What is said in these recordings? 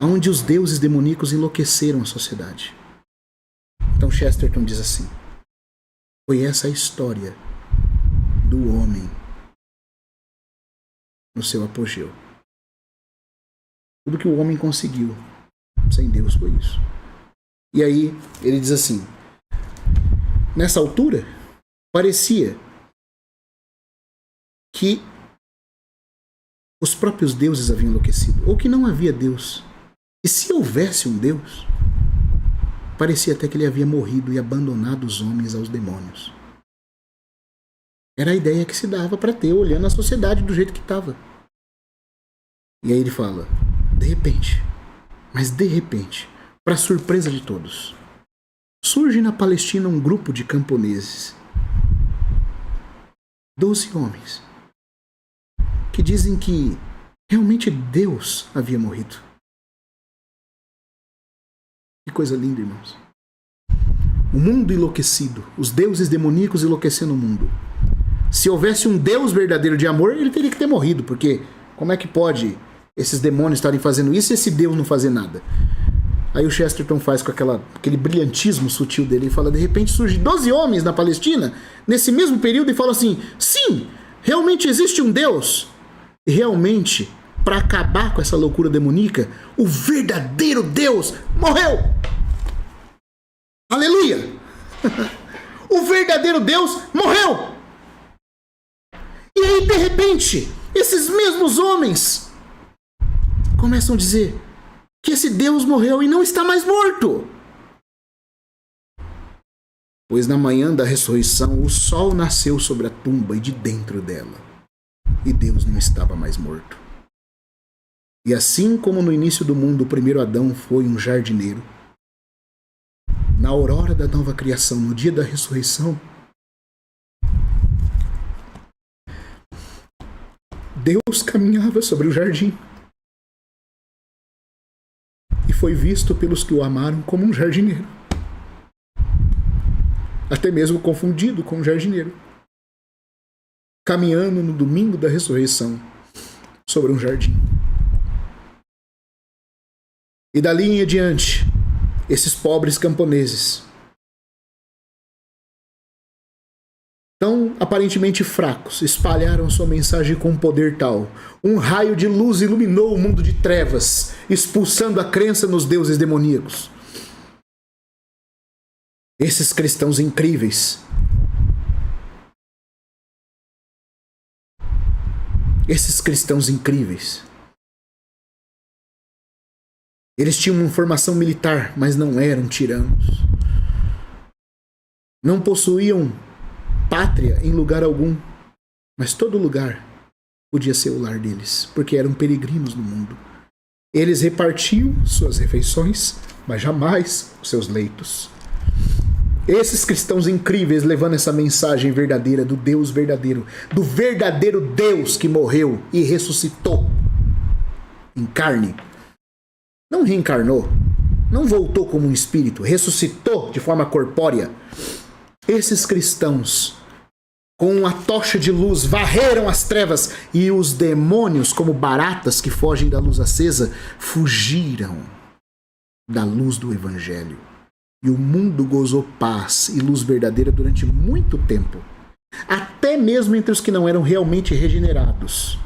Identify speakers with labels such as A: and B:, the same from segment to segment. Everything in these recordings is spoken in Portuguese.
A: onde os deuses demoníacos enlouqueceram a sociedade. Então Chesterton diz assim: foi essa a história do homem no seu apogeu. Tudo que o homem conseguiu sem Deus foi isso. E aí ele diz assim: nessa altura, parecia que os próprios deuses haviam enlouquecido, ou que não havia Deus. E se houvesse um Deus, parecia até que ele havia morrido e abandonado os homens aos demônios. Era a ideia que se dava para ter, olhando a sociedade do jeito que estava. E aí ele fala: de repente, mas de repente, para surpresa de todos, surge na Palestina um grupo de camponeses, 12 homens, que dizem que realmente Deus havia morrido. Que coisa linda, irmãos. O mundo enlouquecido, os deuses demoníacos enlouquecendo o mundo. Se houvesse um Deus verdadeiro de amor, ele teria que ter morrido, porque como é que pode esses demônios estarem fazendo isso e esse Deus não fazer nada? Aí o Chesterton faz com aquele brilhantismo sutil dele e fala: de repente surge 12 homens na Palestina, nesse mesmo período, e falam assim: sim, realmente existe um Deus. E realmente, para acabar com essa loucura demoníaca, o verdadeiro Deus morreu. Aleluia! O verdadeiro Deus morreu. E aí, de repente, esses mesmos homens começam a dizer que esse Deus morreu e não está mais morto. Pois na manhã da ressurreição, o sol nasceu sobre a tumba e de dentro dela. E Deus não estava mais morto. E assim como no início do mundo o primeiro Adão foi um jardineiro, na aurora da nova criação, no dia da ressurreição, Deus caminhava sobre o jardim e foi visto pelos que o amaram como um jardineiro, até mesmo confundido com um jardineiro, caminhando no domingo da ressurreição sobre um jardim. E dali em adiante, esses pobres camponeses, tão aparentemente fracos, espalharam sua mensagem com um poder tal. Um raio de luz iluminou o mundo de trevas, expulsando a crença nos deuses demoníacos. Esses cristãos incríveis, eles tinham uma formação militar, mas não eram tiranos. Não possuíam pátria em lugar algum, mas todo lugar podia ser o lar deles, porque eram peregrinos no mundo. Eles repartiam suas refeições, mas jamais os seus leitos. Esses cristãos incríveis levando essa mensagem verdadeira do Deus verdadeiro, do verdadeiro Deus que morreu e ressuscitou em carne. Não reencarnou, não voltou como um espírito, ressuscitou de forma corpórea. Esses cristãos, com a tocha de luz, varreram as trevas, e os demônios, como baratas que fogem da luz acesa, fugiram da luz do Evangelho. E o mundo gozou paz e luz verdadeira durante muito tempo, até mesmo entre os que não eram realmente regenerados.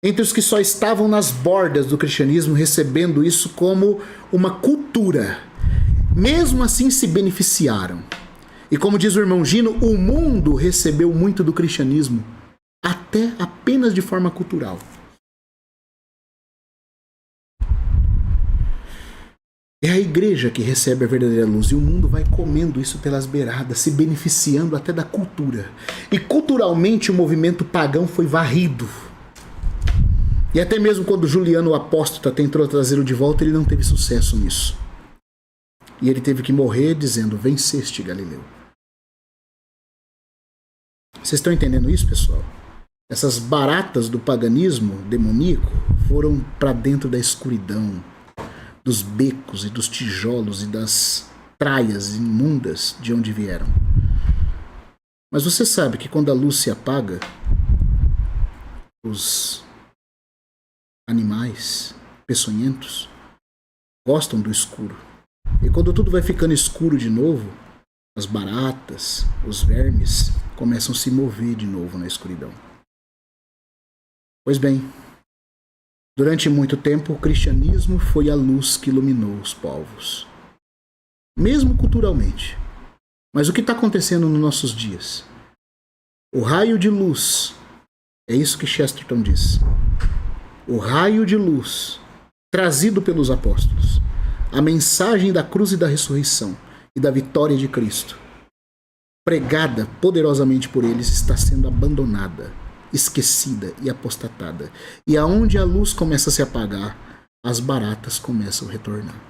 A: Entre os que só estavam nas bordas do cristianismo, recebendo isso como uma cultura. Mesmo assim se beneficiaram. E como diz o irmão Gino, o mundo recebeu muito do cristianismo, até apenas de forma cultural. É a igreja que recebe a verdadeira luz, e o mundo vai comendo isso pelas beiradas, se beneficiando até da cultura. E culturalmente o movimento pagão foi varrido. E até mesmo quando Juliano o apóstata tentou trazê-lo de volta, ele não teve sucesso nisso. E ele teve que morrer dizendo: venceste, Galileu. Vocês estão entendendo isso, pessoal? Essas baratas do paganismo demoníaco foram para dentro da escuridão, dos becos e dos tijolos e das praias imundas de onde vieram. Mas você sabe que quando a luz se apaga, os animais peçonhentos gostam do escuro. E quando tudo vai ficando escuro de novo, as baratas, os vermes começam a se mover de novo na escuridão. Pois bem, durante muito tempo o cristianismo foi a luz que iluminou os povos, mesmo culturalmente. Mas o que está acontecendo nos nossos dias? O raio de luz, é isso que Chesterton diz. O raio de luz trazido pelos apóstolos, a mensagem da cruz e da ressurreição e da vitória de Cristo, pregada poderosamente por eles, está sendo abandonada, esquecida e apostatada. E aonde a luz começa a se apagar, as baratas começam a retornar.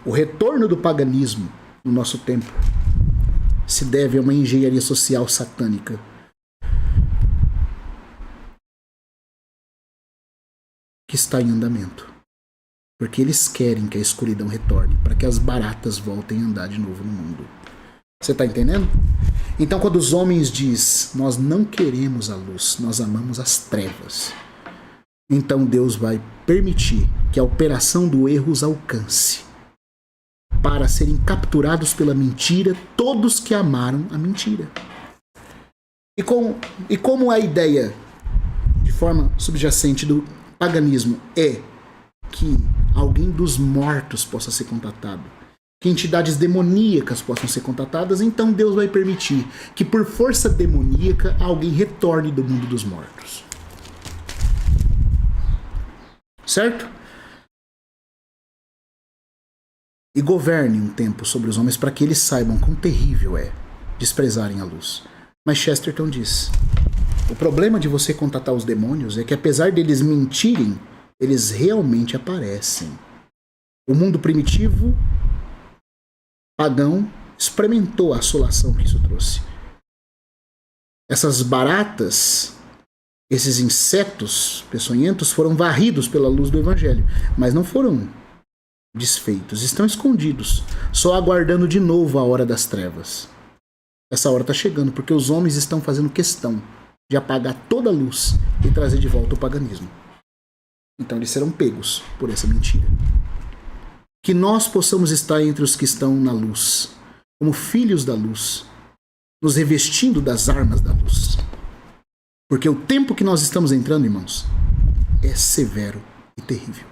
A: O retorno do paganismo no nosso tempo se deve a uma engenharia social satânica que está em andamento. Porque eles querem que a escuridão retorne, para que as baratas voltem a andar de novo no mundo. Você está entendendo? Então, quando os homens dizem, nós não queremos a luz, nós amamos as trevas, então Deus vai permitir que a operação do erro os alcance, para serem capturados pela mentira todos que amaram a mentira. E como a ideia, de forma subjacente do paganismo, é que alguém dos mortos possa ser contatado, que entidades demoníacas possam ser contatadas, então Deus vai permitir que por força demoníaca alguém retorne do mundo dos mortos. Certo? E governe um tempo sobre os homens para que eles saibam quão terrível é desprezarem a luz. Mas Chesterton diz, o problema de você contatar os demônios é que apesar deles mentirem, eles realmente aparecem. O mundo primitivo, pagão, experimentou a assolação que isso trouxe. Essas baratas, esses insetos peçonhentos foram varridos pela luz do evangelho, mas não foram desfeitos, estão escondidos, só aguardando de novo a hora das trevas. Essa hora está chegando, porque os homens estão fazendo questão de apagar toda a luz e trazer de volta o paganismo. Então eles serão pegos por essa mentira. Que nós possamos estar entre os que estão na luz, como filhos da luz, nos revestindo das armas da luz. Porque o tempo que nós estamos entrando, irmãos, é severo e terrível.